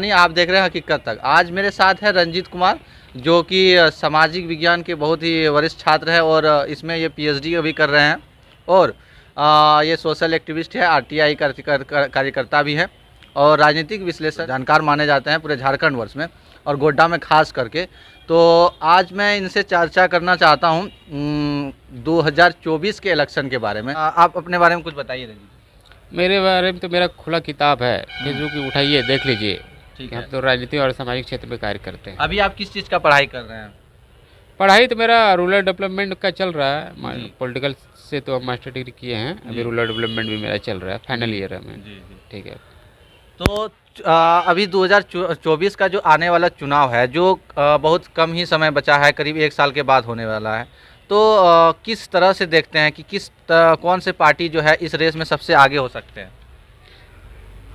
नहीं, आप देख रहे हैं हकीकत तक। आज मेरे साथ है रंजीत कुमार, जो कि सामाजिक विज्ञान के बहुत ही वरिष्ठ छात्र है और इसमें ये पीएचडी भी कर रहे हैं और ये सोशल एक्टिविस्ट है, आरटीआई कार्यकर्ता भी है और राजनीतिक विश्लेषक जानकार माने जाते हैं पूरे झारखंड वर्ष में और गोड्डा में खास करके। तो आज मैं इनसे चर्चा करना चाहता हूँ 2024 के इलेक्शन के बारे में। आप अपने बारे में कुछ बताइए रंजीत। मेरे बारे में तो मेरा खुला किताब है, फेसबुक की उठाइए देख लीजिए। ठीक हम है। तो राजनीति और सामाजिक क्षेत्र में कार्य करते हैं। अभी आप किस चीज़ का पढ़ाई कर रहे हैं? पढ़ाई तो मेरा रूरल डेवलपमेंट का चल रहा है। जी। पॉलिटिकल से तो मास्टर डिग्री किए हैं, जी। अभी रूरल डेवलपमेंट भी मेरा चल रहा है, फाइनल ईयर है मैं। जी जी। ठीक है। तो अभी 2024 का जो आने वाला चुनाव है, जो बहुत कम ही समय बचा है, करीब 1 साल के बाद होने वाला है, तो किस तरह से देखते हैं कि कौन से पार्टी जो है इस रेस में सबसे आगे हो सकते हैं?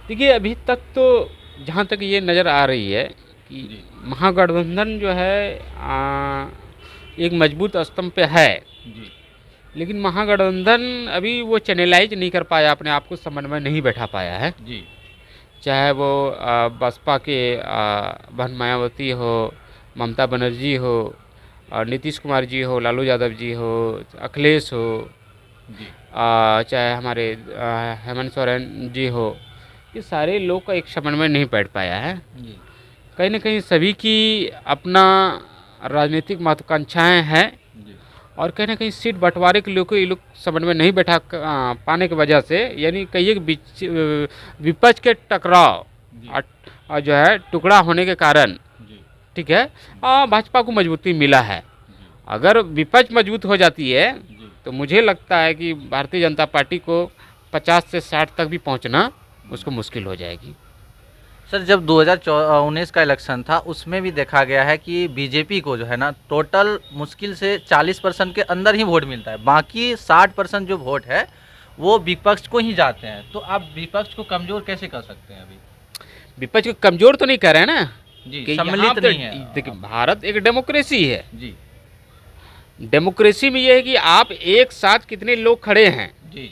देखिए, अभी तक तो जहाँ तक ये नज़र आ रही है कि जी। महागठबंधन जो है एक मजबूत स्तंभ पे है, जी। लेकिन महागठबंधन अभी वो चैनलाइज नहीं कर पाया, अपने आप को समन्वय नहीं बैठा पाया है। जी। चाहे वो बसपा के बहन मायावती हो, ममता बनर्जी हो, और नीतीश कुमार जी हो, लालू यादव जी हो, अखिलेश हो, जी। चाहे हमारे हेमंत सोरेन जी हो, ये सारे लोग का एक समन्वय नहीं बैठ पाया है। जी। कहीं ना कहीं सभी की अपना राजनीतिक महत्वाकांक्षाएं हैं जी। और कहीं ना कहीं सीट बंटवारे के लोग ये लोग समन्वय नहीं बैठा पाने की वजह से, यानी कई एक विपक्ष के टकराव जी। और जो है टुकड़ा होने के कारण, जी। ठीक है, भाजपा को मजबूती मिला है। जी। अगर विपक्ष मजबूत हो जाती है जी। तो मुझे लगता है कि भारतीय जनता पार्टी को 50 से 60 तक भी पहुंचना उसको मुश्किल हो जाएगी। सर, जब 2019 का इलेक्शन था उसमें भी देखा गया है कि बीजेपी को जो है ना टोटल मुश्किल से 40% के अंदर ही वोट मिलता है, बाकी 60% जो वोट है वो विपक्ष को ही जाते हैं। तो आप विपक्ष को कमजोर कैसे कर सकते हैं? अभी विपक्ष को कमजोर तो नहीं कर रहे हैं ना, जी, कि सम्मिलित यहाँ पे नहीं है। देखिए, भारत एक डेमोक्रेसी है। जी। डेमोक्रेसी में ये है कि आप एक साथ कितने लोग खड़े हैं, जी।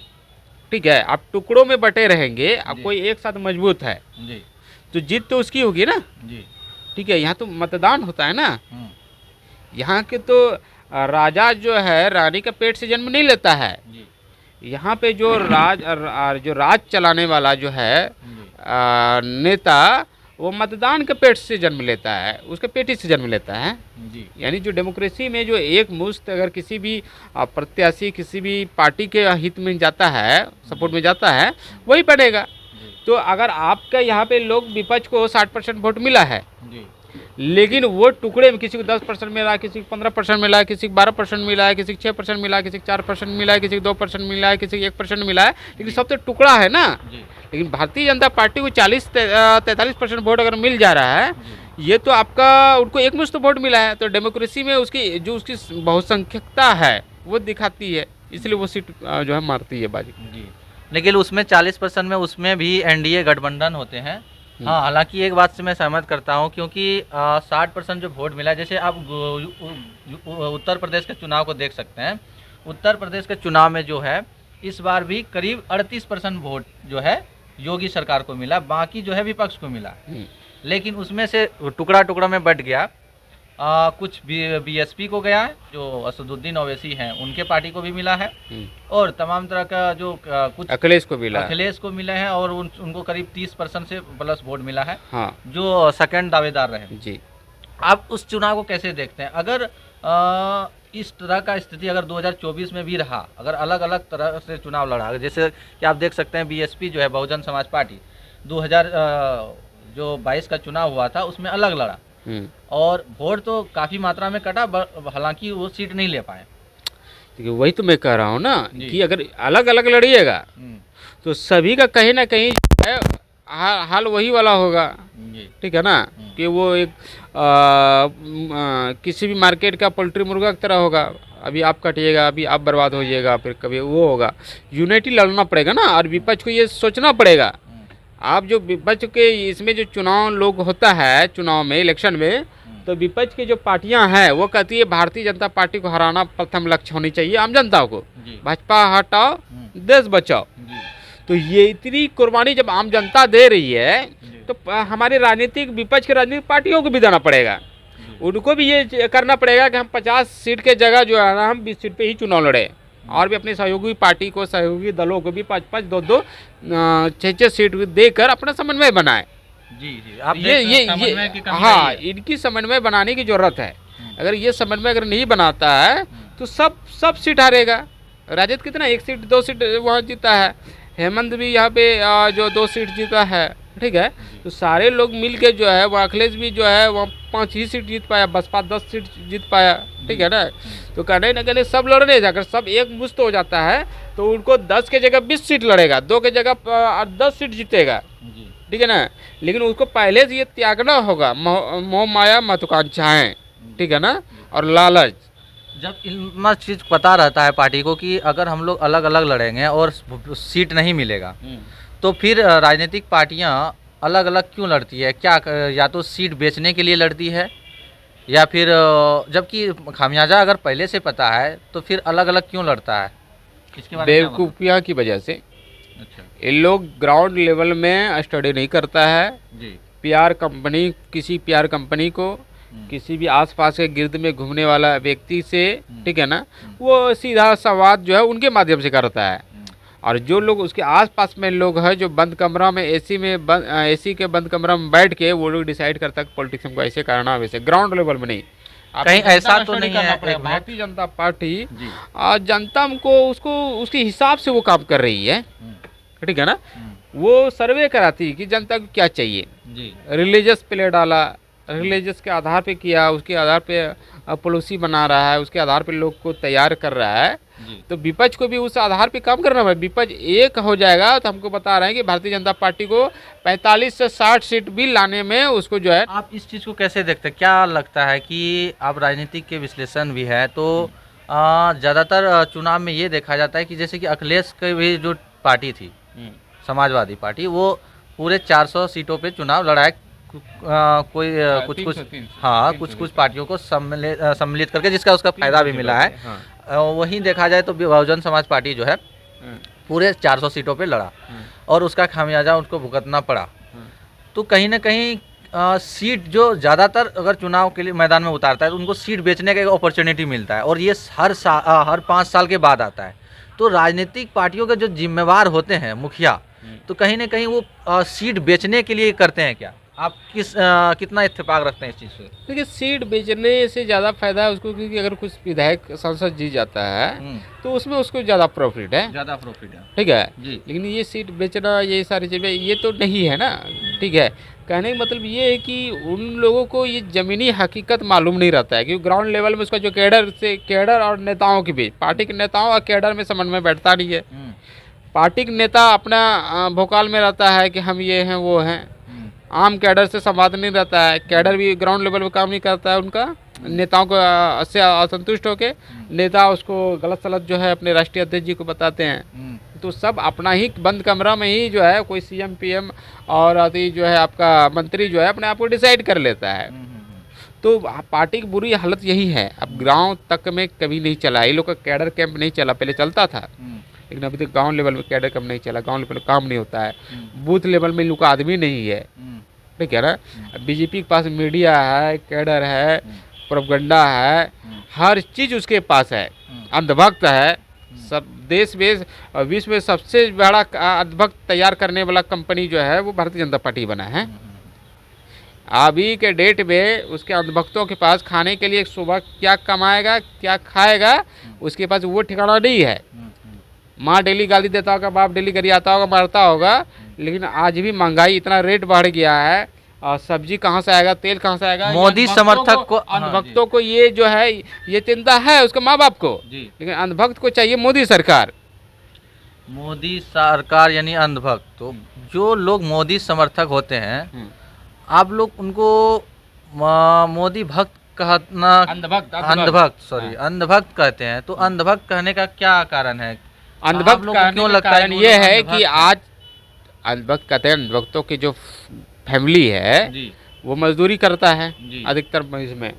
ठीक है। आप टुकड़ों में बटे रहेंगे, आप जी। कोई एक साथ मजबूत है जी। तो जीत तो उसकी होगी ना, जी। ठीक है। यहाँ तो मतदान होता है ना, हम्म। यहाँ के तो राजा जो है रानी का पेट से जन्म नहीं लेता है। जी। यहाँ पे जो राज चलाने वाला जो है जी। नेता, वो मतदान के पेट से जन्म लेता है, उसके पेटी से जन्म लेता है। जी। यानी जो डेमोक्रेसी में जो एक मुश्त अगर किसी भी प्रत्याशी किसी भी पार्टी के हित में जाता है, सपोर्ट में जाता है, वही बनेगा। जी। तो अगर आपका यहाँ पे लोग विपक्ष को 60% वोट मिला है, जी। लेकिन वो टुकड़े में किसी को 10% मिला है, किसी को 15% मिला है, किसी को 12% मिला है, किसी को 6% मिला है, किसी को 4% मिला है, किसी को 2% मिला है, किसी को 1% मिला है, लेकिन सब तो टुकड़ा है ना। जी। लेकिन भारतीय जनता पार्टी को 43% वोट अगर मिल जा रहा है, जी। ये तो आपका उनको एक मुश्त वोट मिला है। तो डेमोक्रेसी में उसकी जो उसकी बहुसंख्यकता है वो दिखाती है, इसलिए वो सीट जो है मारती है बाजी। जी। लेकिन उसमें 40% में उसमें भी एनडीए गठबंधन होते हैं। हाँ, हालांकि एक बात से मैं सहमत करता हूँ, क्योंकि 60% जो वोट मिला है, जैसे आप उत्तर प्रदेश के चुनाव को देख सकते हैं। उत्तर प्रदेश के चुनाव में जो है इस बार भी करीब 38% वोट जो है योगी सरकार को मिला, बाकी जो है विपक्ष को मिला। लेकिन उसमें से टुकड़ा टुकड़ा में बट गया। कुछ बीएसपी को गया है, जो असदुद्दीन ओवैसी हैं उनके पार्टी को भी मिला है, और तमाम तरह का जो कुछ अखिलेश को मिला है और उनको करीब 30% से प्लस वोट मिला है। हाँ। जो सेकंड दावेदार रहे। जी। आप उस चुनाव को कैसे देखते हैं? अगर इस तरह का स्थिति अगर 2024 में भी रहा, अगर अलग अलग तरह से चुनाव लड़ा, जैसे कि आप देख सकते हैं बीएसपी जो है बहुजन समाज पार्टी 2022 का चुनाव हुआ था उसमें अलग लड़ा और वोट तो काफ़ी मात्रा में कटा, हालांकि वो सीट नहीं ले पाए। देखिए, वही तो मैं कह रहा हूँ ना कि अगर अलग अलग लड़िएगा तो सभी का कहीं ना कहीं जो है हाल वही वाला होगा, ठीक है ना, कि वो एक किसी भी मार्केट का पोल्ट्री मुर्गा की तरह होगा। अभी आप कटिएगा, अभी आप बर्बाद हो जाइएगा, फिर कभी वो होगा। यूनिटी लड़ना पड़ेगा ना, और विपक्ष को ये सोचना पड़ेगा। आप जो विपक्ष के इसमें जो चुनाव लोग होता है, चुनाव में इलेक्शन में, तो विपक्ष की जो पार्टियां हैं वो कहती है भारतीय जनता पार्टी को हराना प्रथम लक्ष्य होनी चाहिए आम जनता को, भाजपा हटाओ देश बचाओ। तो ये इतनी कुर्बानी जब आम जनता दे रही है तो हमारे राजनीतिक विपक्ष के राजनीतिक पार्टियों को भी देना पड़ेगा, उनको भी ये करना पड़ेगा कि हम 50 सीट के जगह जो है ना हम 20 सीट पे ही चुनाव लड़े, और भी अपनी सहयोगी पार्टी को, सहयोगी दलों को भी 5-5, 2-2, 6-6 सीट देकर अपना समन्वय बनाए। जी आप ये हाँ, इनकी समन्वय बनाने की जरूरत है। अगर ये समन्वय अगर नहीं बनाता है तो सब सीट हारेगा। राजद कितना 1 सीट 2 सीट वहाँ जीता है, हेमंत भी यहाँ पे जो 2 सीट जीता है, ठीक है। तो सारे लोग मिल के जो है वहाँ अखिलेश भी जो है वहाँ 5 ही सीट जीत पाया, बसपा 10 सीट जीत पाया, ठीक है ना। तो कहने न कहने सब लड़ रहे, अगर सब एक मुश्त हो जाता है तो उनको 10 के जगह 20 सीट लड़ेगा, 2 के जगह 10 सीट जीतेगा, ठीक है ना। लेकिन उसको पहले से ये त्यागना होगा मोह माया महत्वाकांक्षाएं, ठीक है ना, और लालच। जब इतना चीज़ पता रहता है पार्टी को कि अगर हम लोग अलग अलग लड़ेंगे और सीट नहीं मिलेगा, तो फिर राजनीतिक पार्टियां अलग अलग क्यों लड़ती है? क्या या तो सीट बेचने के लिए लड़ती है, या फिर जबकि खामियाजा अगर पहले से पता है तो फिर अलग अलग क्यों लड़ता है? इसके बारे में बेवकूफियाँ की वजह से। अच्छा, ये लोग ग्राउंड लेवल में स्टडी नहीं करता है जी। पीआर कंपनी, किसी पीआर कंपनी को, किसी भी आसपास के गिर्द में घूमने वाला व्यक्ति से, ठीक है ना, वो सीधा संवाद जो है उनके माध्यम से करता है। और जो लोग उसके आसपास में लोग हैं जो बंद कमरा में एसी के बंद कमरा में बैठ के वो लोग डिसाइड करता है पॉलिटिक्स को ऐसे करना वैसे, ग्राउंड लेवल में नहीं। कहीं ऐसा तो नहीं है भारतीय जनता पार्टी जनता को उसके हिसाब से वो काम कर रही है, ठीक है ना। वो सर्वे कराती है कि जनता को क्या चाहिए, रिलीजियस प्ले डाला, रिलीजियस के आधार पे किया, उसके आधार पे पॉलिसी बना रहा है, उसके आधार पे लोग को तैयार कर रहा है। तो विपक्ष को भी उस आधार पे काम करना है। विपक्ष एक हो जाएगा तो हमको बता रहे हैं कि भारतीय जनता पार्टी को 45 से 60 सीट भी लाने में उसको जो है। आप इस चीज़ को कैसे देखते हैं? क्या लगता है कि आप राजनीतिक के विश्लेषण भी है तो ज़्यादातर चुनाव में ये देखा जाता है कि जैसे कि अखिलेश की भी जो पार्टी थी समाजवादी पार्टी, वो पूरे 400 सीटों पे चुनाव लड़ाए, कोई कुछ पार्टियों को सम्मिलित करके, जिसका उसका फायदा भी मिला है। वहीं देखा जाए तो बहुजन समाज पार्टी जो है पूरे 400 सीटों पे लड़ा और उसका खामियाजा उनको भुगतना पड़ा। तो कहीं ना कहीं सीट जो ज़्यादातर अगर चुनाव के लिए मैदान में उतारता है तो उनको सीट बेचने का एक अपॉर्चुनिटी मिलता है, और ये हर 5 साल के बाद आता है। तो राजनीतिक पार्टियों के जो जिम्मेवार होते हैं मुखिया, तो कहीं ना कहीं वो सीट बेचने के लिए करते हैं क्या? आप कितना इत्तेफाक रखते हैं इस चीज़ से? देखिए, सीट बेचने से ज़्यादा फायदा है उसको, क्योंकि अगर कुछ विधायक सांसद जीत जाता है तो उसमें उसको ज़्यादा प्रॉफिट है, ठीक है जी। लेकिन ये सीट बेचना, ये सारी चीज़ें ये तो नहीं है ना, ठीक है। कहने का मतलब ये है कि उन लोगों को ये ज़मीनी हकीकत मालूम नहीं रहता है, क्योंकि ग्राउंड लेवल में उसका जो कैडर और नेताओं के बीच, पार्टी के नेताओं और कैडर में समन्वय बैठता नहीं है। पार्टी के नेता अपना भोकाल में रहता है कि हम ये हैं वो हैं, आम कैडर से संवाद नहीं रहता है। कैडर भी ग्राउंड लेवल पे काम नहीं करता है उनका, नेताओं को से असंतुष्ट होकर नेता उसको गलत सलत जो है अपने राष्ट्रीय अध्यक्ष जी को बताते हैं। तो सब अपना ही बंद कमरा में ही जो है कोई सीएम पीएम और आदि जो है आपका मंत्री जो है अपने आप को डिसाइड कर लेता है। तो पार्टी की बुरी हालत यही है। अब गाँव तक में कभी नहीं चला, ये लोग का कैडर कैंप नहीं चला, पहले चलता था, लेकिन अभी तक गांव लेवल में कैडर कम नहीं चला, गांव लेवल में काम नहीं होता है, बूथ लेवल में लोग का आदमी नहीं है, ठीक है ना। बीजेपी के पास मीडिया है, कैडर है, प्रोपगंडा है, हर चीज़ उसके पास है, अंधभक्त है। सब देश विश्व में सबसे बड़ा अंधभक्त तैयार करने वाला कंपनी जो है वो भारतीय जनता पार्टी बना है। अभी के डेट में उसके अंधभक्तों के पास खाने के लिए सुबह क्या कमाएगा क्या खाएगा उसके पास वो ठिकाना नहीं है। माँ डेली गाली देता होगा, बाप डेली गरियाता होगा, मारता होगा, लेकिन आज भी महंगाई इतना रेट बढ़ गया है और सब्जी कहाँ से आएगा, तेल कहाँ से आएगा। मोदी समर्थक को, अंधभक्तों को ये जो है ये चिंता है उसके माँ बाप को, लेकिन अंधभक्त को चाहिए मोदी सरकार। मोदी सरकार यानी अंधभक्त। तो जो लोग मोदी समर्थक होते हैं आप लोग उनको मोदी भक्त कहना, अंधभक्त कहते हैं। तो अंधभक्त कहने का क्या कारण है? अंधभक्त क्यों लगता है? ये है कि आज अंधभक्त कहते हैं, अंधभक्तों की जो फैमिली है जी, वो मजदूरी करता है अधिकतर इसमें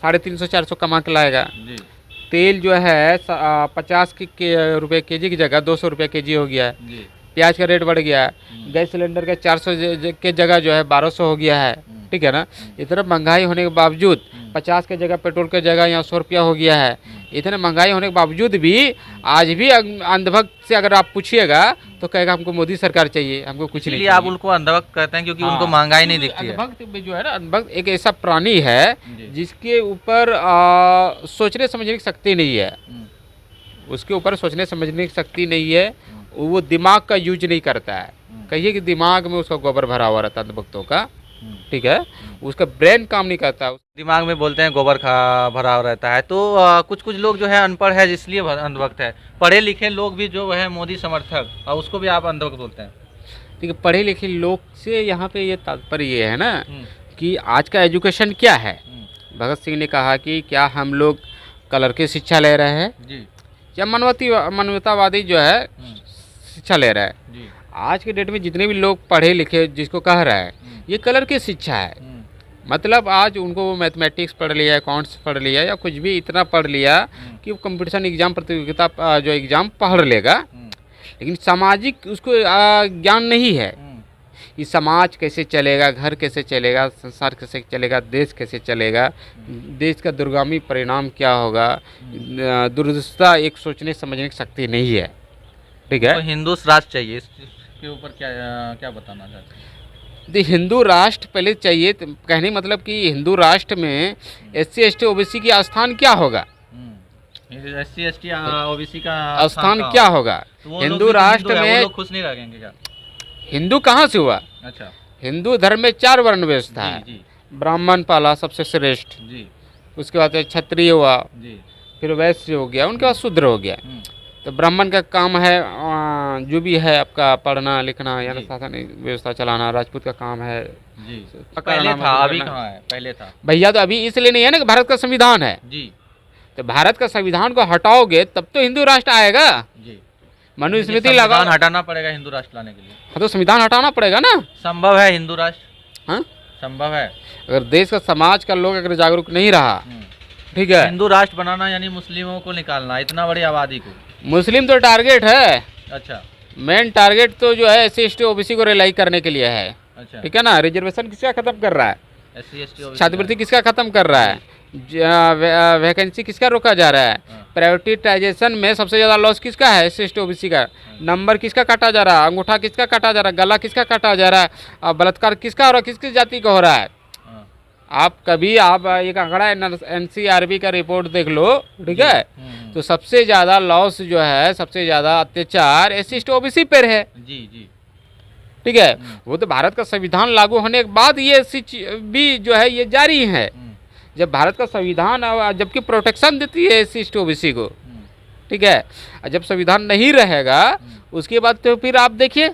350-400 कमा के लाएगा। तेल जो है 50 रुपये केजी की जगह 200 रुपये केजी हो गया है। प्याज का रेट बढ़ गया है, गैस सिलेंडर का 400 के जगह जो है 1200 हो गया है, ठीक है ना। इतना महंगाई होने के बावजूद 50 के जगह पेट्रोल के जगह यहाँ 100 रुपया हो गया है। इतने महंगाई होने के बावजूद भी आज भी अंधभक्त से अगर आप पूछिएगा तो कहेगा हमको मोदी सरकार चाहिए, हमको कुछ नहीं इसलिए आप उनको अंधभक्त कहते हैं क्योंकि उनको महंगाई नहीं दिखती है। अंधभक्त भी जो है ना, अंधभक्त एक ऐसा प्राणी है जिसके ऊपर सोचने समझने की शक्ति नहीं है, उसके ऊपर सोचने समझने की शक्ति नहीं है, वो दिमाग का यूज नहीं करता है। कहिए कि दिमाग में उसका गोबर भरा हुआ रहता है अंधभक्तों का, ठीक है, उसका ब्रेन काम नहीं करता। दिमाग में बोलते हैं गोबर खा भरा हुआ रहता है। तो कुछ कुछ लोग जो है अनपढ़ है इसलिए अंधभक्त है, पढ़े लिखे लोग भी जो है मोदी समर्थक, और उसको भी आप अंधभक्त बोलते हैं। ठीक है, पढ़े लिखे लोग से यहाँ पे ये तात्पर्य ये है ना कि आज का एजुकेशन क्या है। भगत सिंह ने कहा कि क्या हम लोग कलर की शिक्षा ले रहे हैं जी, या मानवतावादी जो है शिक्षा ले रहा है। जी, आज के डेट में जितने भी लोग पढ़े लिखे जिसको कह रहा है ये कलर की शिक्षा है। मतलब आज उनको वो मैथमेटिक्स पढ़ लिया, अकाउंट्स पढ़ लिया या कुछ भी इतना पढ़ लिया कि वो कंपटीशन एग्जाम प्रतियोगिता जो एग्ज़ाम पढ़ लेगा, लेकिन सामाजिक उसको ज्ञान नहीं है कि समाज कैसे चलेगा, घर कैसे चलेगा, संसार कैसे चलेगा, देश कैसे चलेगा, देश का दूरगामी परिणाम क्या होगा, दूरदर्शिता एक सोचने समझने की शक्ति नहीं है, ठीक है। तो हिंदू राष्ट्र चाहिए, इसके ऊपर क्या क्या बताना चाहते हैं? हिंदू राष्ट्र पहले चाहिए, तो कहने मतलब कि हिंदू राष्ट्र में SC ST OBC की स्थान क्या होगा, SC ST OBC का स्थान क्या होगा। तो हिंदू राष्ट्र में लोग खुश नहीं रहेंगे क्या? हिंदू कहाँ से हुआ? अच्छा, हिंदू धर्म में 4 वर्ण व्यवस्था है। जी, ब्राह्मण पाला सबसे श्रेष्ठ, जी, उसके बाद क्षत्रिय हुआ, जी, फिर वैश्य हो गया, उनके बाद शूद्र हो गया। तो ब्राह्मण का काम है जो भी है आपका पढ़ना लिखना या शासन व्यवस्था चलाना, राजपूत का काम है जी। पहले था, अभी कहाँ है? पहले था भैया, तो अभी इसलिए नहीं है ना कि भारत का संविधान है जी। तो भारत का संविधान को हटाओगे तब तो हिंदू राष्ट्र आएगा जी। मनुस्मृति लगा, हटाना पड़ेगा हिंदू राष्ट्र लाने के लिए। हाँ, तो संविधान हटाना पड़ेगा ना। संभव है हिंदू राष्ट्र? हाँ, संभव है। अगर देश का समाज का लोग अगर जागरूक नहीं रहा, ठीक है, हिंदू राष्ट्र बनाना यानी मुस्लिमों को निकालना, इतना बड़ी आबादी को। मुस्लिम तो टारगेट है, अच्छा, मेन टारगेट तो जो है SC ST OBC को रिलाई करने के लिए है, अच्छा, ठीक है ना। रिजर्वेशन किसका खत्म कर रहा है? SC ST OBC छात्रवृत्ति किसका खत्म कर रहा है? वैकेंसी किसका रोका जा रहा है? प्राइवेटाइजेशन में सबसे ज़्यादा लॉस किसका है? SC ST OBC का। नंबर किसका काटा जा रहा है? अंगूठा किसका काटा जा रहा है? गला किसका काटा जा रहा है? और बलात्कार किसका हो रहा है? किस किस जाति का हो रहा है? आप कभी आप एक आंकड़ा NCRB का रिपोर्ट देख लो, ठीक है, तो सबसे ज़्यादा लॉस जो है, सबसे ज़्यादा अत्याचार SC ST OBC पर है, जी, जी, ठीक है। वो तो भारत का संविधान लागू होने के बाद ये भी जो है ये जारी है। जब भारत का संविधान जबकि प्रोटेक्शन देती है SC ST OBC को, ठीक है, जब संविधान नहीं रहेगा उसके बाद तो फिर आप देखिए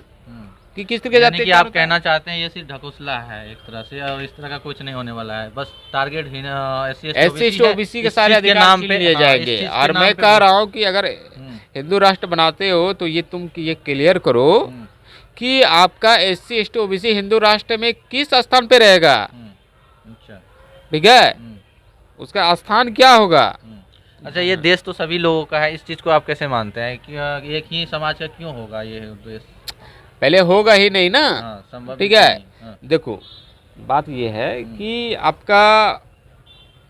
कि किस तरह जाते कि आप कहना चाहते हैं ये सिर्फ ढकोसला है एक तरह से, और इस तरह का कुछ नहीं होने वाला है, बस टारगेट SC ST OBC के सारे अधिकार नाम पे लिए जाएंगे। और मैं कह रहा हूँ कि अगर हिंदू राष्ट्र बनाते हो तो ये तुम ये क्लियर करो कि आपका SC ST OBC हिंदू राष्ट्र में किस स्थान पे रहेगा, ठीक है, उसका स्थान क्या होगा। अच्छा, ये देश तो सभी लोगों का है, इस चीज़ को आप कैसे मानते हैं कि एक ही समाज का क्यों होगा ये देश? पहले होगा ही नहीं ना, ठीक है। देखो बात ये है कि आपका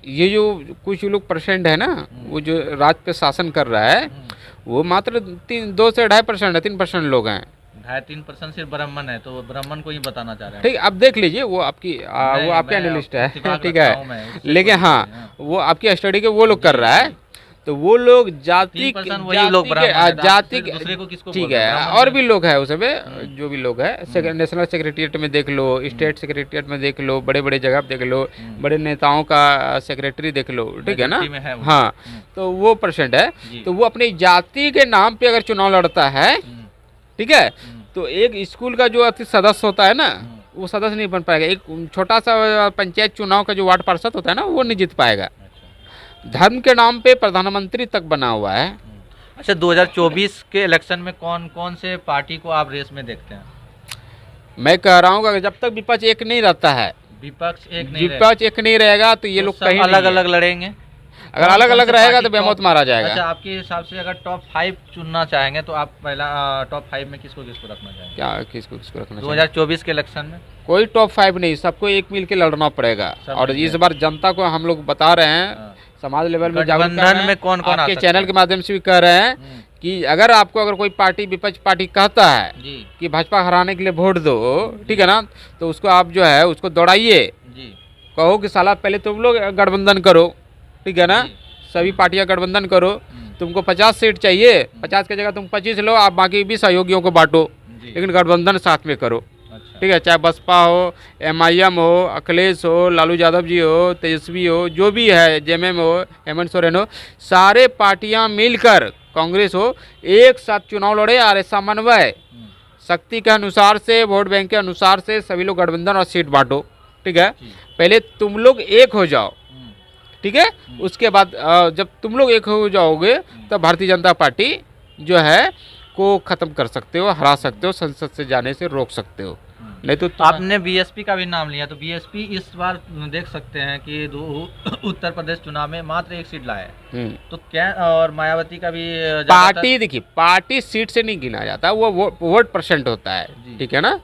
ये जो कुछ लोग परसेंट है ना, वो जो राज पे शासन कर रहा है वो मात्र 2 से 2.5% है, 3% लोग हैं। 2-3% सिर्फ ब्राह्मण है, तो ब्राह्मण को ही बताना चाह रहे हैं। ठीक, अब देख लीजिए, वो आपकी वो आपके एनालिस्ट है, ठीक है, लेकिन हाँ वो आपकी स्टडी के वो लोग कर रहा है, तो वो लोग जाति ठीक है, और भी लोग है उसमें, जो भी लोग है नेशनल सेक्रेटरीट में देख लो, स्टेट सेक्रेटरीट में देख लो, बड़े बड़े जगह देख लो, बड़े नेताओं का सेक्रेटरी देख लो, ठीक है ना। हाँ, तो वो परसेंट है, तो वो अपनी जाति के नाम पे अगर चुनाव लड़ता है, ठीक है, तो एक स्कूल का जो सदस्य होता है ना, वो सदस्य नहीं बन पाएगा। एक छोटा सा पंचायत चुनाव का जो वार्ड पार्षद होता है ना, वो नहीं जीत पाएगा। धर्म के नाम पे प्रधानमंत्री तक बना हुआ है। अच्छा, 2024 के इलेक्शन में कौन कौन से पार्टी को आप रेस में देखते हैं? मैं कह रहा हूँ जब तक विपक्ष एक नहीं रहता है, विपक्ष एक नहीं रहेगा तो ये लोग कहीं अलग अलग लड़ेंगे। अगर कौन अलग कौन अलग से रहेगा पार्टी तो बेमौत टॉप- मारा जाएगा। अच्छा, आपके हिसाब से अगर टॉप 5 चुनना चाहेंगे तो आप पहला टॉप 5 में किसको किसको रखना चाहेंगे क्या किसको किसको रखना चाहिए? 2024 के इलेक्शन में? कोई टॉप 5 नहीं, सबको एक मिल के लड़ना पड़ेगा। सब और मिलके। इस बार जनता को हम लोग बता रहे हैं, हाँ। समाज लेवल में जागरूक कर गठबंधन रहे में हैं, कौन-कौन आ आपके सकता चैनल है? के माध्यम से भी कह रहे हैं कि अगर आपको अगर कोई पार्टी विपक्ष पार्टी कहता है जी कि भाजपा हराने के लिए वोट दो, ठीक है ना, तो उसको आप जो है उसको दौड़ाइए, जी कहो कि साला पहले तुम लोग गठबंधन करो, ठीक है ना, जी। सभी पार्टियां गठबंधन करो, तुमको 50 सीट चाहिए, 50 की जगह तुम 25 लो, आप बाकी 20 सहयोगियों को बांटो, जी। लेकिन गठबंधन साथ में करो, अच्छा। ठीक है, चाहे बसपा हो, MIM हो, अखिलेश हो, लालू यादव जी हो, तेजस्वी हो, जो भी है, JMM हो, हेमंत सोरेन हो, सारे पार्टियां मिलकर, कांग्रेस हो, एक साथ चुनाव लड़े और समन्वय शक्ति के अनुसार से, वोट बैंक के अनुसार से सभी लोग गठबंधन और सीट बांटो, ठीक है। जी। पहले तुम लोग एक हो जाओ, ठीक है, उसके बाद जब तुम लोग एक हो जाओगे तब भारतीय जनता पार्टी जो है को ख़त्म कर सकते हो, हरा सकते हो, संसद से जाने से रोक सकते हो। नहीं तो आपने BSP का भी नाम लिया, तो BSP इस बार देख सकते हैं कि उत्तर प्रदेश चुनाव में मात्र 1 सीट लाया है। तो क्या, और मायावती का भी पार्टी, देखिए पार्टी सीट से नहीं गिना जाता, वो वोट परसेंट होता है, ठीक है ना,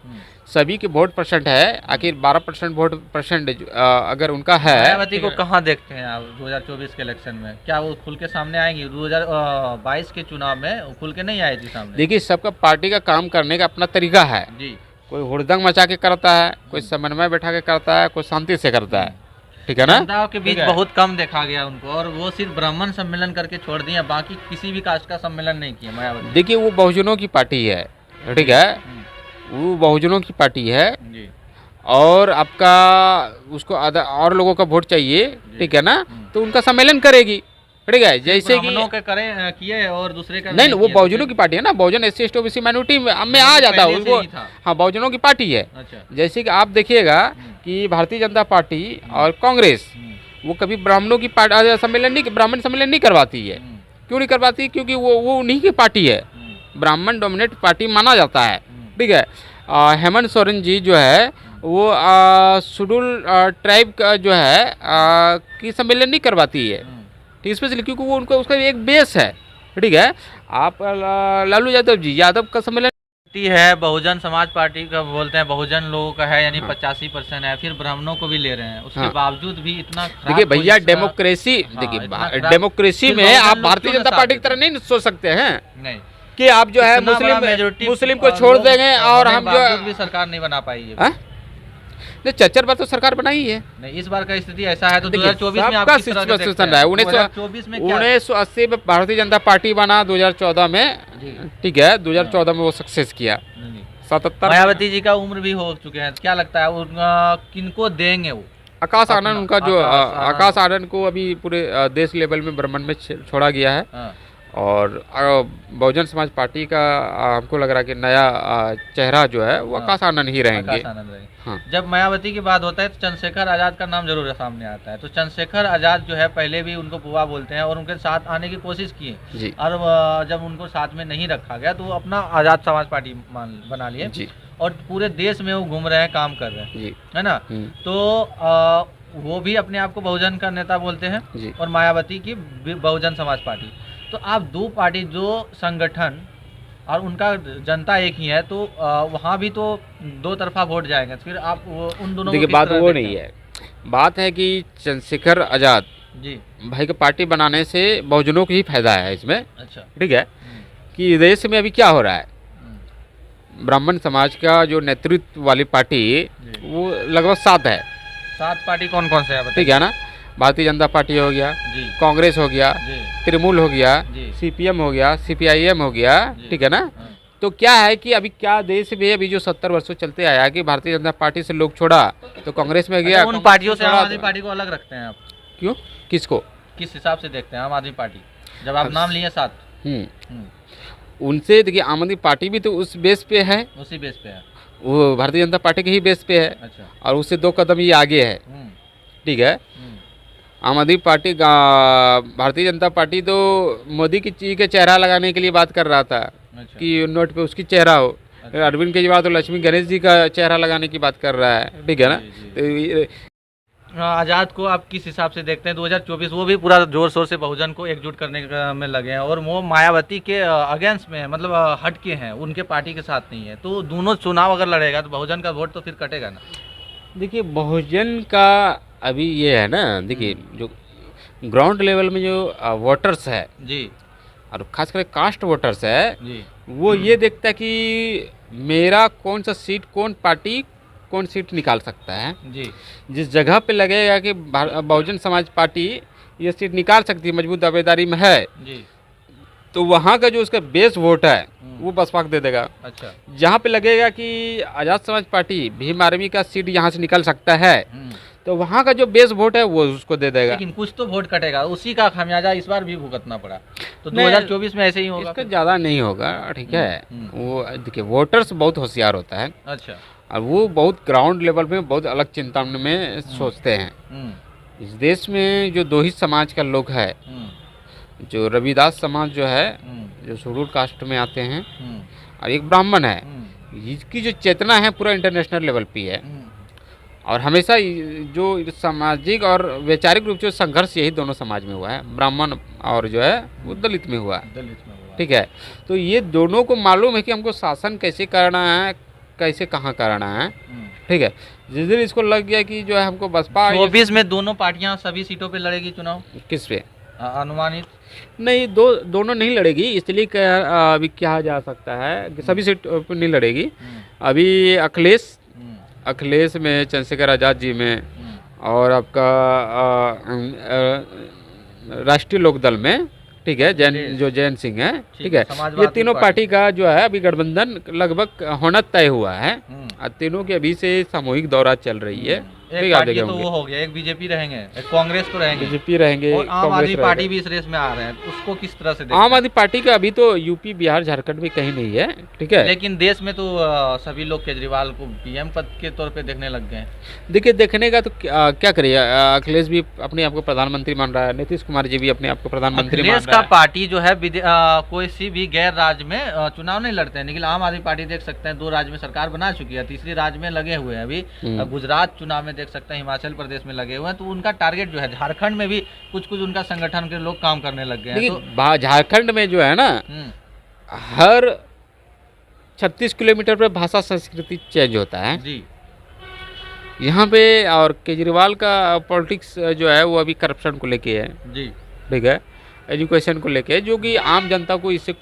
सभी के वोट परसेंट है, आखिर 12% वोट परसेंट अगर उनका है। मायावती को कहाँ देखते हैं आप 2024 के इलेक्शन में? क्या वो खुल के सामने आएंगी? 2022 के चुनाव में खुल के नहीं आई थी सामने। देखिए सबका पार्टी का काम करने का अपना तरीका है जी। कोई हुड़दंग मचा के करता है, कोई समन्वय बैठा के करता है, कोई शांति से करता है, ठीक है ना। जनता के बीच बहुत कम देखा गया उनको, और वो सिर्फ ब्राह्मण सम्मेलन करके छोड़ दिया, बाकी किसी भी कास्ट का सम्मेलन नहीं किया मायावती। देखिए वो बहुजनों की पार्टी है, ठीक है, वो बहुजनों की पार्टी है जी। और आपका उसको और लोगों का वोट चाहिए, ठीक है ना, तो उनका सम्मेलन करेगी, ठीक है, जैसे कि ब्राह्मणों के करे किए और दूसरे का नहीं, वो किए, बहुजनों की पार्टी है ना, बहुजन SC ST OBC माइनॉरिटी में आ जाता है पहले से उनको, ही था। हाँ बहुजनों की पार्टी है। अच्छा। जैसे कि आप देखिएगा कि भारतीय जनता पार्टी और कांग्रेस वो कभी ब्राह्मणों की सम्मेलन नहीं, ब्राह्मण सम्मेलन नहीं करवाती है। क्यों नहीं करवाती? क्योंकि वो उन्हीं की पार्टी है, ब्राह्मण डोमिनेट पार्टी माना जाता है, ठीक है। हेमंत सोरेन जी जो है वो शेड्यूल ट्राइब का जो है की सम्मेलन नहीं करवाती है, ठीक, स्पेशली क्योंकि वो उनका उसका एक बेस है, ठीक है। आप लालू यादव जी, यादव का सम्मेलन है, बहुजन समाज पार्टी का बोलते हैं, बहुजन लोगों का है, यानी 85% है, फिर ब्राह्मणों को भी ले रहे हैं, उसके बावजूद भी इतना खराब। देखिए भैया कोई इसका- डेमोक्रेसी, हाँ, देखिए इतना खराब- डेमोक्रेसी फिर में बहुजन आप लोग भारतीय क्यों जनता ना पार्टी की साथ तरह नहीं सोच सकते हैं नहीं कि आप जो है इतना बड़ा majority मुस्लिम को छोड़ लोग देंगे और होने हम के जो बावजूद भी सरकार नहीं बना पाई है। हाँ? नहीं, 4 बार तो सरकार बनाई है। नहीं, इस बार का स्थिति ऐसा है तो देखिए 2024 में आप सबका किस तरह से देखते सिचुएशन हैं? रहा है। 2024 में क्या? 1980 में भारतीय जनता पार्टी बना, 2014 में, ठीक है, 2014 में वो सक्सेस किया। 77 मायावती जी का उम्र भी हो चुके हैं, क्या लगता है किनको देंगे वो? आकाश आनंद, उनका जो आकाश आनंद को अभी पूरे देश लेवल में ब्रह्मांड में छोड़ा गया है। हाँ। और बहुजन समाज पार्टी का हमको लग रहा है कि नया चेहरा जो है वो आकाश आनंद ही रहेंगे। आकाश आनंद रहेंगे। हाँ। जब मायावती की बात होता है तो चंद्रशेखर आज़ाद का नाम जरूर सामने आता है। तो चंद्रशेखर आज़ाद जो है पहले भी उनको बुआ बोलते हैं और उनके साथ आने की कोशिश की जी। और जब उनको साथ में नहीं रखा गया तो वो अपना आज़ाद समाज पार्टी बना लिए जी। और पूरे देश में वो घूम रहे हैं, काम कर रहे हैं, जी। है ना। तो वो भी अपने आप को बहुजन का नेता बोलते हैं जी। और मायावती की बहुजन समाज पार्टी। तो आप दो पार्टी जो संगठन और उनका जनता एक ही है, तो वहाँ भी तो दो तरफा वोट जाएंगे, फिर आप उन दोनों देखिए बात वो नहीं है, बात है कि चंद्रशेखर आज़ाद जी भाई का पार्टी बनाने से बहुजनों को ही फायदा है इसमें। अच्छा। ठीक है कि देश में अभी क्या हो रहा है, ब्राह्मण समाज का जो नेतृत्व वाली पार्टी वो लगभग 7 है। 7 पार्टी कौन कौन से है? ठीक है ना, भारतीय जनता पार्टी हो गया, कांग्रेस हो गया, तृणमूल हो गया, CPM हो गया, CPIM हो गया, ठीक है ना। तो क्या है कि अभी क्या देश में अभी जो 70 वर्षों चलते आया कि भारतीय जनता पार्टी से लोग छोड़ा तो कांग्रेस में गया। उन पार्टियों से आम आदमी पार्टी को अलग रखते हैं आप? क्यों, किसको, किस हिसाब से देखते हैं आम आदमी पार्टी? जब आप नाम लिए 7 उनसे, देखिए आम आदमी पार्टी भी तो उस बेस पे है, उसी बेस पे है, वो भारतीय जनता पार्टी के ही बेस पे है। अच्छा। और उससे 2 कदम ही आगे है। ठीक है, आम आदमी पार्टी भारतीय जनता पार्टी तो मोदी जी के चेहरा लगाने के लिए बात कर रहा था। अच्छा। कि नोट पे उसकी चेहरा हो। अच्छा। अरविंद केजरीवाल तो लक्ष्मी गणेश जी का चेहरा लगाने की बात कर रहा है। ठीक है ना। आज़ाद को आप किस हिसाब से देखते हैं? 2024 वो भी पूरा जोर शोर से बहुजन को एकजुट करने में लगे हैं और वो मायावती के अगेंस्ट में है, मतलब हट के हैं, उनके पार्टी के साथ नहीं है। तो दोनों चुनाव अगर लड़ेगा तो बहुजन का वोट तो फिर कटेगा ना। देखिए बहुजन का अभी ये है ना, देखिए जो ग्राउंड लेवल में जो वोटर्स है जी और खासकर कास्ट वोटर्स है, जी वो ये देखता है कि मेरा कौन सा सीट, कौन पार्टी कौन सीट निकाल सकता है। जी जिस जगह पे लगेगा कि बहुजन समाज पार्टी ये सीट निकाल सकती है, मजबूत दावेदारी में है, जी। तो वहाँ का जो उसका बेस वोट है वो बसपा को दे देगा। अच्छा। जहाँ पे लगेगा कि आज़ाद समाज पार्टी भीम आर्मी का सीट यहाँ से निकल सकता है, तो वहाँ का जो बेस वोट है वो उसको दे देगा। लेकिन कुछ तो वोट कटेगा, उसी का खामियाजा इस बार भी भुगतना पड़ा। तो 2024 में ऐसे ही होगा? इसका ज़्यादा नहीं होगा, ठीक है। वो देखिए वोटर्स बहुत होशियार होता है। अच्छा। और वो बहुत ग्राउंड लेवल में बहुत अलग चिंता में सोचते हैं। इस देश में जो दो ही समाज का लोग है, जो रविदास समाज जो है, जो शेड्यूल कास्ट में आते हैं, और एक ब्राह्मण है, इसकी जो चेतना है पूरा इंटरनेशनल लेवल पे है। और हमेशा जो सामाजिक और वैचारिक रूप से संघर्ष यही दोनों समाज में हुआ है, ब्राह्मण और जो है वो दलित में हुआ है, ठीक है। तो ये दोनों को मालूम है कि हमको शासन कैसे करना है, कैसे कहाँ करना है, ठीक है। जिस दिन इसको लग गया कि जो है हमको बसपा 24 में दोनों पार्टियां सभी सीटों पे लड़ेगी चुनाव? किस पे अनुमानित? नहीं, दोनों नहीं लड़ेगी, इसलिए अभी कहा जा सकता है कि सभी सीट पर नहीं लड़ेगी। अभी अखिलेश में, चंद्रशेखर आज़ाद जी में, और आपका राष्ट्रीय लोकदल में, ठीक है, जैन सिंह है, ठीक है। ये तीनों पार्टी का जो है अभी गठबंधन लगभग होना तय हुआ है। और तीनों के अभी से सामूहिक दौरा चल रही है। एक पार्टी तो वो हो गया, एक बीजेपी रहेंगे, एक कांग्रेस तो रहेंगे, बीजेपी रहेंगे, और आम आदमी पार्टी भी इस रेस में आ रहे हैं। उसको किस तरह से देखते हैं? आम आदमी पार्टी का अभी तो यूपी, बिहार, झारखंड में कहीं नहीं है, ठीक है। लेकिन देश में तो सभी लोग केजरीवाल को पीएम पद के तौर पे देखने लग गए हैं। देखिए देखने का तो क्या करिए, अखिलेश भी अपने आप को प्रधानमंत्री मान रहा है, नीतीश कुमार जी भी अपने आप को प्रधानमंत्री मान रहा है। पार्टी जो है कोई सी भी गैर राज्य में चुनाव नहीं लड़ते हैं, लेकिन आम आदमी पार्टी देख सकते हैं 2 राज्य में सरकार बना चुकी है, तीसरी राज्य में लगे हुए हैं अभी। गुजरात चुनाव में देख सकते हैं, हिमाचल प्रदेश में लगे हुए हैं। तो उनका टारगेट जो है, झारखंड में भी कुछ उनका संगठन के लोग काम करने लग गए हैं। तो झारखंड में जो है ना, हर 36 किलोमीटर पे भाषा संस्कृति चेंज होता है जी। यहाँ पे। और केजरीवाल का पॉलिटिक्स जो है वो अभी करप्शन को लेके है जी, ठीक है, एजुकेशन को लेके, जो कि आम जनता को इससे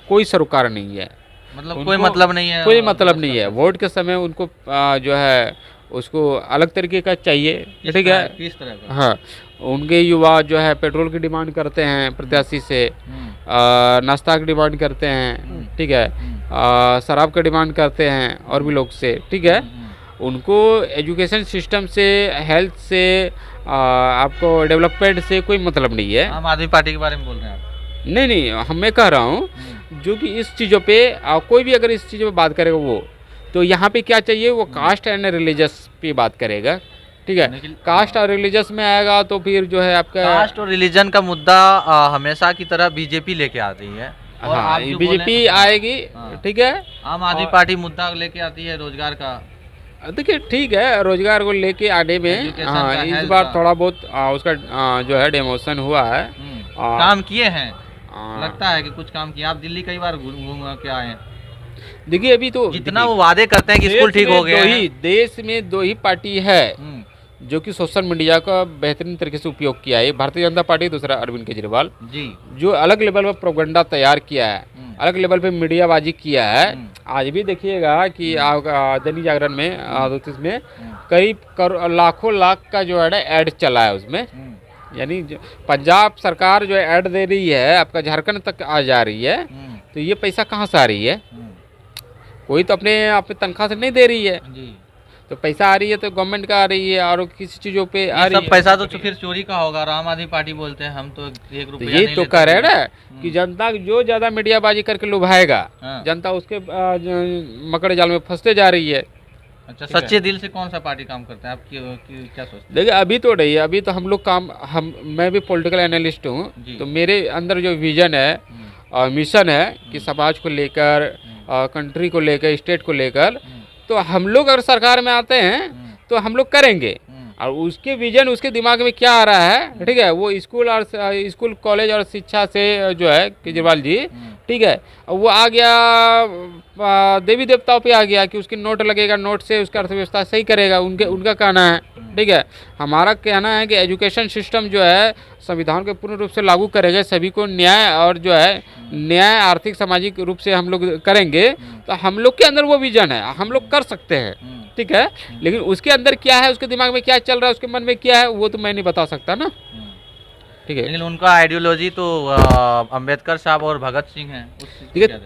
कोई सरोकार नहीं है, मतलब कोई मतलब नहीं है, कोई मतलब नहीं है। वोट के समय उनको जो है उसको अलग तरीके का चाहिए, ठीक है। किस तरह का? हाँ, उनके युवा जो है पेट्रोल की डिमांड करते हैं प्रत्याशी से, नाश्ता की डिमांड करते हैं, ठीक है, शराब का डिमांड करते हैं और भी लोग से, ठीक है। उनको एजुकेशन सिस्टम से, हेल्थ से, आपको डेवलपमेंट से कोई मतलब नहीं है। आम आदमी पार्टी के बारे में बोल रहे हैं आप? नहीं, हम मैं कह रहा हूँ जो कि इस चीज़ों पे कोई भी अगर इस चीज़ों पे बात करेगा वो, तो यहाँ पे क्या चाहिए, वो कास्ट एंड रिलीजियस पे बात करेगा, ठीक है। कास्ट और रिलीजियस में आएगा तो फिर जो है आपका कास्ट और रिलीजन का मुद्दा हमेशा की तरह बीजेपी लेके आती है। और हाँ, बीजेपी आएगी, ठीक है। आम आदमी पार्टी मुद्दा लेके आती है रोजगार का। देखिए ठीक है, रोजगार को लेके आने में इस बार थोड़ा बहुत उसका जो है डेमोशन हुआ है। काम किए हैं, लगता है कि कुछ काम किया। आप दिल्ली कई बार घूम के आए हैं। देखिए अभी तो जितना वो वादे करते हैं कि स्कूल ठीक हो गया है। देश में 2 ही पार्टी है जो कि सोशल मीडिया का बेहतरीन तरीके से उपयोग किया है, भारतीय जनता पार्टी, दूसरा अरविंद केजरीवाल जी, जो अलग लेवल पर प्रोपेगेंडा तैयार किया है, अलग लेवल पे मीडियाबाजी किया है। आज भी देखिएगा कि दैनिक जागरण में, नोटिस में करीब लाखों लाख का जो है ऐड चला है उसमें। यानी पंजाब सरकार जो है ऐड दे रही है, आपका झारखंड तक आ जा रही है, तो ये पैसा कहाँ से आ रही है? कोई तो अपने तनख्वाह से नहीं दे रही है जी। तो पैसा आ रही है तो गवर्नमेंट का आ रही है, और किसी चीज़ों पे आ रही है। सब पैसा तो फिर चोरी का होगा। आम आदमी पार्टी बोलते हैं हम तो 1 रुपया नहीं ये तो कह रहे हैं ना कि जनता जो ज्यादा मीडियाबाजी करके लुभाएगा, जनता उसके मकड़े जाल में फंसते जा रही है। अच्छा, सच्चे दिल से कौन सा पार्टी काम करता है? आप क्या सोचते हैं? देखिए अभी तो नहीं है, अभी तो हम लोग मैं भी पॉलिटिकल एनालिस्ट हूँ, तो मेरे अंदर जो विजन है और मिशन है कि समाज को लेकर, कंट्री को लेकर, स्टेट को लेकर, तो हम लोग अगर सरकार में आते हैं तो हम लोग करेंगे। और उसके विजन, उसके दिमाग में क्या आ रहा है, ठीक है, वो स्कूल कॉलेज और शिक्षा से जो है केजरीवाल जी, ठीक है, वो आ गया देवी देवताओं पे आ गया कि उसकी नोट लगेगा, नोट से उसका अर्थव्यवस्था सही करेगा, उनका कहना है, ठीक है। हमारा कहना है कि एजुकेशन सिस्टम जो है संविधान को पूर्ण रूप से लागू करेगा, सभी को न्याय और जो है न्याय आर्थिक सामाजिक रूप से हम लोग करेंगे, तो हम लोग के अंदर वो विजन है, हम लोग कर सकते हैं, ठीक है। लेकिन उसके अंदर क्या है, उसके दिमाग में क्या चल रहा है, उसके मन में क्या है, वो तो मैं नहीं बता सकता ना, ठीक है। लेकिन उनका आइडियोलॉजी तो अंबेडकर साहब और भगत सिंह है। ठीक है,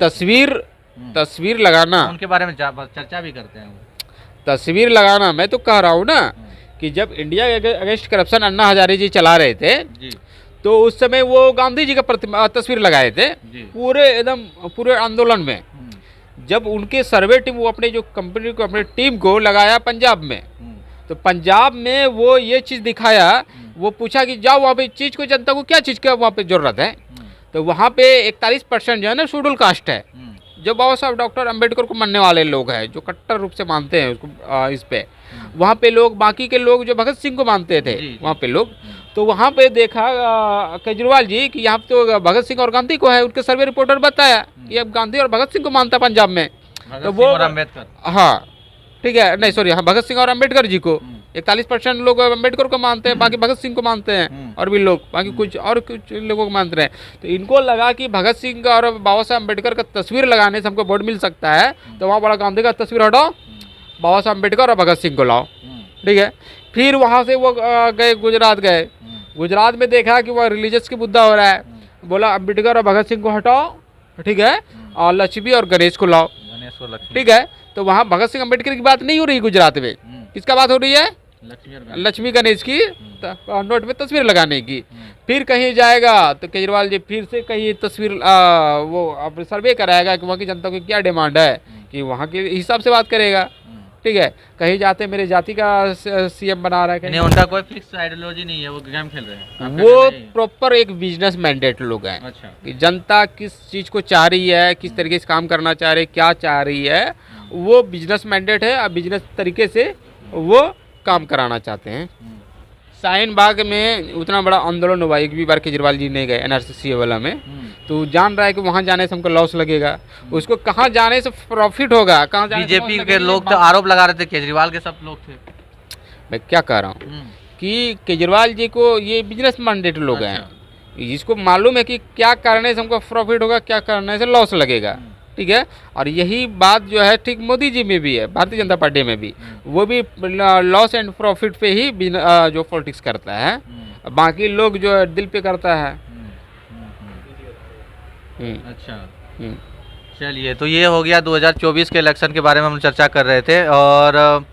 तस्वीर लगाना, उनके बारे में चर्चा भी करते हैं वो। तस्वीर लगाना, मैं तो कह रहा हूँ ना कि जब India against corruption Anna Hazare जी चला रहे थे जी, तो उस समय वो गांधी जी का तस्वीर लगाए थे पूरे आंदोलन में। जब उनके सर्वे टीम, वो अपने जो कंपनी को, अपने टीम को लगाया पंजाब में, तो पंजाब में वो ये चीज़ दिखाया, वो पूछा कि जाओ वहाँ पे चीज़ को, जनता को क्या चीज़ का वहाँ पे ज़रूरत है, तो वहाँ पे 41% जो है ना शेड्यूल कास्ट है, जो बाबा साहब डॉक्टर अंबेडकर को मानने वाले लोग हैं, जो कट्टर रूप से मानते हैं उसको, इस पे वहाँ पे लोग, बाकी के लोग जो भगत सिंह को मानते थे वहाँ पे लोग, तो वहाँ पे देखा केजरीवाल जी कि यहाँ तो भगत सिंह और गांधी को है, उनके सर्वे रिपोर्टर बताया कि अब गांधी और भगत सिंह को मानता पंजाब में, तो वो अम्बेडकर, हाँ ठीक है, नहीं सॉरी, हाँ भगत सिंह और अम्बेडकर जी को 41% लोग अम्बेडकर को मानते हैं, बाकी भगत सिंह को मानते हैं, और भी लोग बाकी कुछ लोगों को मानते हैं। तो इनको लगा कि भगत सिंह और बाबा साहब अम्बेडकर का तस्वीर लगाने से हमको वोट मिल सकता है, तो वहाँ बड़ा गांधी का तस्वीर हटाओ, बाबा साहब अम्बेडकर और भगत सिंह को लाओ, ठीक है। फिर वहाँ से वो गए गुजरात, गुजरात में देखा कि वह रिलीजियस की मुद्दा हो रहा है, बोला अम्बेडकर और भगत सिंह को हटाओ, ठीक है, और लक्ष्मी और गणेश को लाओ, ठीक है। तो वहाँ भगत सिंह अम्बेडकर की बात नहीं हो रही गुजरात में, किसका बात हो रही है, लक्ष्मी गणेश की नोट में तस्वीर लगाने की। फिर कहीं जाएगा तो केजरीवाल जी फिर से कहीं तस्वीर वो आप सर्वे कराएगा कि वहाँ की जनता की क्या डिमांड है, कि वहाँ के हिसाब से बात करेगा, ठीक है। कहीं जाते मेरे जाति का सीएम बना रहा है, नहीं उनका कोई फिक्स आइडियोलॉजी नहीं है, वो गेम खेल रहे हैं, वो प्रॉपर एक बिजनेस मैंडेट लोग हैं। अच्छा, कि जनता किस चीज़ को चाह रही है, किस तरीके से काम करना चाह रही है, क्या चाह रही है, वो बिजनेस मैंडेट है, और बिजनेस तरीके से वो काम कराना चाहते हैं। शाहीन बाग में उतना बड़ा आंदोलन हुआ, एक भी बार केजरीवाल जी नहीं गए एनआरसी वाला में, तो जान रहा है कि वहाँ जाने से हमको लॉस लगेगा, उसको कहाँ जाने से प्रॉफिट होगा, कहाँ जाने बीजेपी के लोग तो आरोप लगा रहे थे, केजरीवाल के सब लोग थे। मैं क्या कह रहा हूँ कि केजरीवाल जी को ये बिजनेस मैंडेट लोग हैं, जिसको मालूम है कि क्या करने से हमको प्रॉफिट होगा, क्या करने से लॉस लगेगा, ठीक है। और यही बात जो है ठीक मोदी जी में भी है, भारतीय जनता पार्टी में भी, वो भी लॉस एंड प्रॉफिट पे ही जो पॉलिटिक्स करता है, बाकी लोग जो है दिल पे करता है। अच्छा, चलिए, तो ये हो गया 2024 के इलेक्शन के बारे में हम चर्चा कर रहे थे, और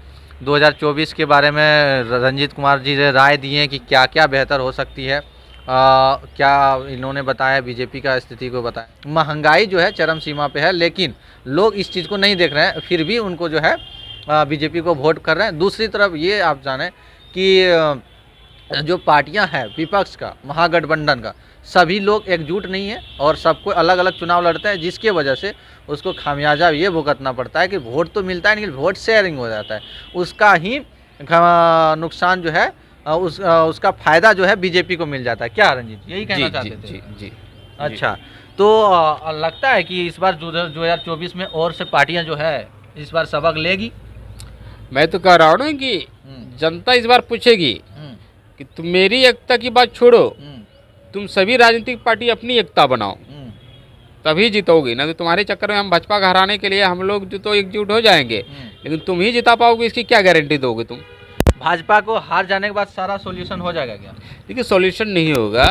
2024 के बारे में रंजीत कुमार जी ने राय दी है कि क्या क्या बेहतर हो सकती है। क्या इन्होंने बताया, बीजेपी का स्थिति को बताया। महंगाई जो है चरम सीमा पे है, लेकिन लोग इस चीज़ को नहीं देख रहे हैं, फिर भी उनको जो है बीजेपी को वोट कर रहे हैं। दूसरी तरफ ये आप जानें कि जो पार्टियां हैं विपक्ष का, महागठबंधन का, सभी लोग एकजुट नहीं है और सबको अलग अलग चुनाव लड़ते हैं, जिसके वजह से उसको खामियाजा ये भुगतना पड़ता है कि वोट तो मिलता है लेकिन वोट शेयरिंग हो जाता है, उसका ही नुकसान जो है उसका फायदा जो है बीजेपी को मिल जाता है। क्या रंजीत, यही कहना चाहते थे? जी। अच्छा, तो लगता है कि इस बार 2024 में और से पार्टियां जो है इस बार सबक लेगी। मैं तो कह रहा हूँ ना कि जनता इस बार पूछेगी कि तुम मेरी एकता की बात छोड़ो, तुम सभी राजनीतिक पार्टी अपनी एकता बनाओ, तभी जीतोगी, ना तो तुम्हारे चक्कर में हम भाजपा को हराने के लिए हम लोग जो तो एकजुट हो जाएंगे, लेकिन तुम ही जिता पाओगे इसकी क्या गारंटी दोगे तुम? भाजपा को हार जाने के बाद सारा सॉल्यूशन हो जाएगा क्या? देखिए सॉल्यूशन नहीं होगा,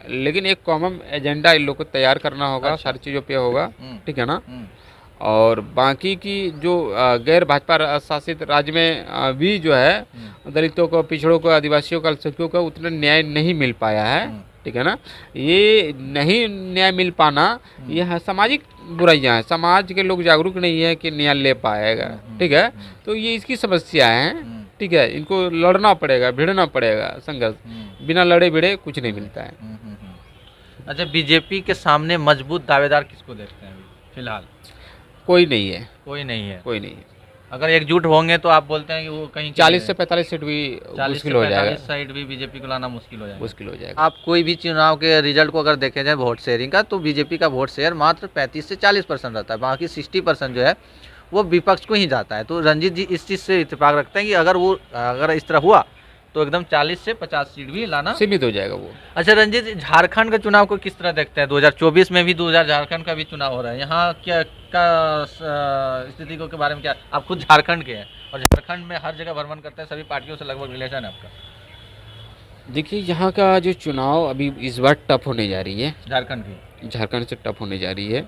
लेकिन एक कॉमन एजेंडा इन लोग को तैयार करना होगा। अच्छा। सारी चीज़ों पे होगा, ठीक है ना। और बाकी की जो गैर भाजपा शासित राज्य में भी जो है दलितों को, पिछड़ों को, आदिवासियों को, अल्पसंख्यकों को उतना न्याय नहीं मिल पाया है, ठीक है ना। ये नहीं न्याय मिल पाना यह सामाजिक बुराइयां हैं, समाज के लोग जागरूक नहीं है कि न्याय ले पाएगा, ठीक है। तो ये इसकी समस्या है, ठीक है। इनको लड़ना पड़ेगा, भिड़ना पड़ेगा, संघर्ष, बिना लड़े भिड़े कुछ नहीं मिलता है। अच्छा, बीजेपी के सामने मजबूत दावेदार किसको देखते हैं फिलहाल? कोई नहीं है, कोई नहीं है, कोई नहीं है। अगर एकजुट होंगे तो आप बोलते हैं कि वो कहीं 40 से 45 सीट भी 40 मुश्किल से हो जाएगा, 45 साइड भी बीजेपी को लाना मुश्किल हो जाएगा। मुश्किल हो जाएगा। आप कोई भी चुनाव के रिजल्ट को अगर देखे जाए वोट शेयरिंग का, तो बीजेपी का वोट शेयर मात्र 35 से 40% रहता है, बाकी 60% जो है वो विपक्ष को ही जाता है। तो रंजीत जी इस चीज़ से इत्तेफाक रखते हैं कि अगर इस तरह हुआ तो एकदम 40 से 50 सीट भी लाना सीमित हो जाएगा वो। अच्छा रंजीत जी, झारखंड के चुनाव को किस तरह देखते हैं? 2024 में भी 2000 झारखंड का भी चुनाव हो रहा है, यहाँ क्या स्थिति को के बारे में क्या, आप खुद झारखंड के हैं और झारखंड में हर जगह भ्रमण करते हैं, सभी पार्टियों से लगभग रिलेशन है आपका। देखिए यहाँ का जो चुनाव अभी इस बार टफ होने जा रही है, झारखंड से टफ होने जा रही है,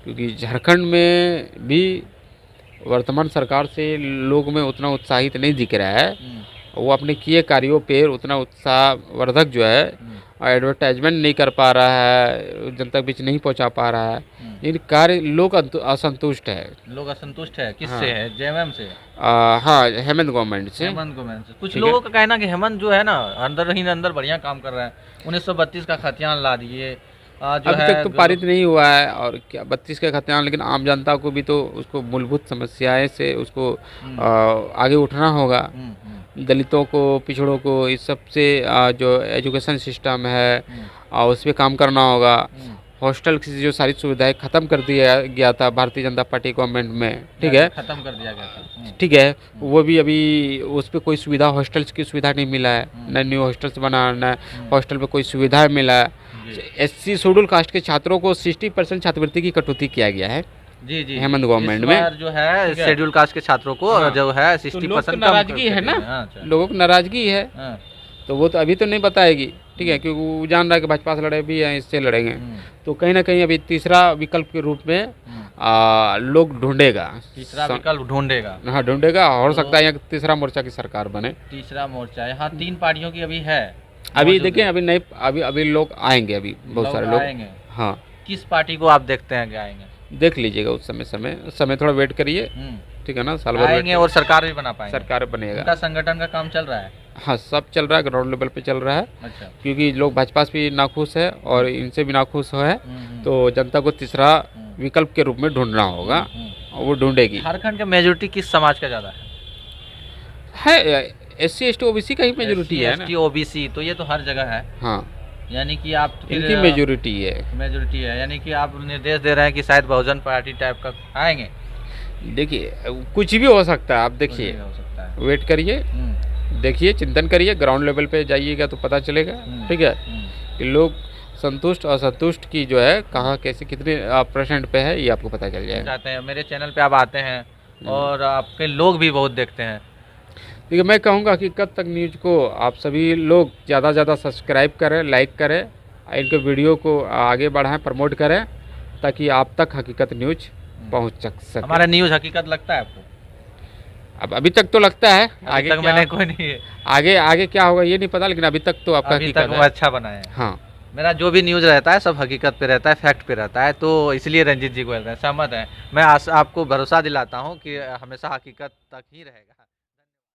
क्योंकि झारखंड में भी वर्तमान सरकार से लोग में उतना उत्साहित नहीं दिख रहा है। वो अपने किए कार्यों पर उतना उत्साहवर्धक जो है एडवर्टाइजमेंट नहीं कर पा रहा है, जनता के बीच नहीं पहुंचा पा रहा है। इन कार्य लोग असंतुष्ट है। लोग असंतुष्ट है किससे? है जेएमएम से? हाँ, हेमंत गवर्नमेंट से। कुछ लोगों का कहना कि हेमंत जो है ना अंदर ही अंदर बढ़िया काम कर रहा है, 1932 का खतियान ला दिए, अभी तक तो पारित नहीं हुआ है, और क्या 32 का खतियान, लेकिन आम जनता को भी तो उसको मूलभूत समस्याएं से उसको आगे उठना होगा। दलितों को, पिछड़ों को, इस सब से जो एजुकेशन सिस्टम है उस पर काम करना होगा। हॉस्टल की जो सारी सुविधाएं ख़त्म कर दिया गया था भारतीय जनता पार्टी गवर्नमेंट में, ठीक है, ख़त्म कर दिया गया था, ठीक है, वो भी अभी उस पर कोई सुविधा, हॉस्टल्स की सुविधा नहीं मिला है, न न्यू हॉस्टल्स बना, न हॉस्टल पे कोई सुविधा मिला है। SC शेड्यूल कास्ट के छात्रों को 60% छात्रवृत्ति की कटौती किया गया है जी जी हेमंत गवर्नमेंट में, जो है शेड्यूल कास्ट के छात्रों को जो है 60% नाराजगी है ना, लोगों की नाराजगी है, तो वो तो अभी तो नहीं बताएगी, ठीक है, क्योंकि वो जान रहा है कि भाजपा से लड़े भी हैं, इससे लड़ेंगे, तो कहीं ना कहीं अभी तीसरा विकल्प के रूप में लोग ढूंढेगा, तीसरा विकल्प ढूंढेगा, हाँ ढूंढेगा। हो सकता है यहाँ तीसरा मोर्चा की सरकार बने, तीसरा मोर्चा यहाँ 3 पार्टियों की अभी है, अभी देखिए, अभी नहीं, अभी लोग आएंगे, अभी बहुत सारे लोग आएंगे। हाँ, किस पार्टी को आप देखते हैं कि आएंगे? देख लीजिएगा उस समय थोड़ा वेट करिए, ठीक है ना, साल भर आएंगे और सरकार भी बना पाएंगे, सरकार बनेगा। उनका संगठन का काम चल रहा है? हाँ, सब चल रहा है, ग्राउंड लेवल पे चल रहा है। अच्छा। क्योंकि लोग भाजपा से भी नाखुश है और इनसे भी नाखुश है, तो जनता को तीसरा विकल्प के रूप में ढूंढना होगा, और वो ढूंढेगी। झारखंड का मेजोरिटी किस समाज का ज़्यादा है? SC ST OBC का ही मेजोरिटी है ना, OBC, तो ये तो हर जगह है। हाँ, यानी कि आप इनकी मेजोरिटी है, यानी कि आप निर्देश दे रहे हैं कि शायद बहुजन पार्टी टाइप का आएंगे। देखिए कुछ भी हो सकता है, आप देखिए, वेट करिए, देखिए, चिंतन करिए, ग्राउंड लेवल पे जाइएगा तो पता चलेगा, ठीक है, कि लोग संतुष्ट असंतुष्ट की जो है कहाँ कैसे कितने % पे है, ये आपको पता चल जाएगा। चाहते हैं मेरे चैनल पे आप आते हैं और आपके लोग भी बहुत देखते हैं, देखिए मैं कहूँगा हकीकत तक न्यूज़ को आप सभी लोग ज़्यादा से ज़्यादा सब्सक्राइब करें, लाइक करें, इनके वीडियो को आगे बढ़ाएं, प्रमोट करें, ताकि आप तक हकीकत न्यूज़ पहुँच सके। हमारा न्यूज़ हकीकत लगता है आपको? अब अभी तक तो लगता है, आगे तक मैंने कोई नहीं है, आगे क्या होगा ये नहीं पता, लेकिन अभी तक तो आपका अभी तक वो अच्छा बना है। हाँ, मेरा जो भी न्यूज़ रहता है सब हकीकत पे रहता है, फैक्ट पे रहता है, तो इसलिए रंजीत जी को सहमत है। मैं आपको भरोसा दिलाता हूँ कि हमेशा हकीकत तक ही रहेगा।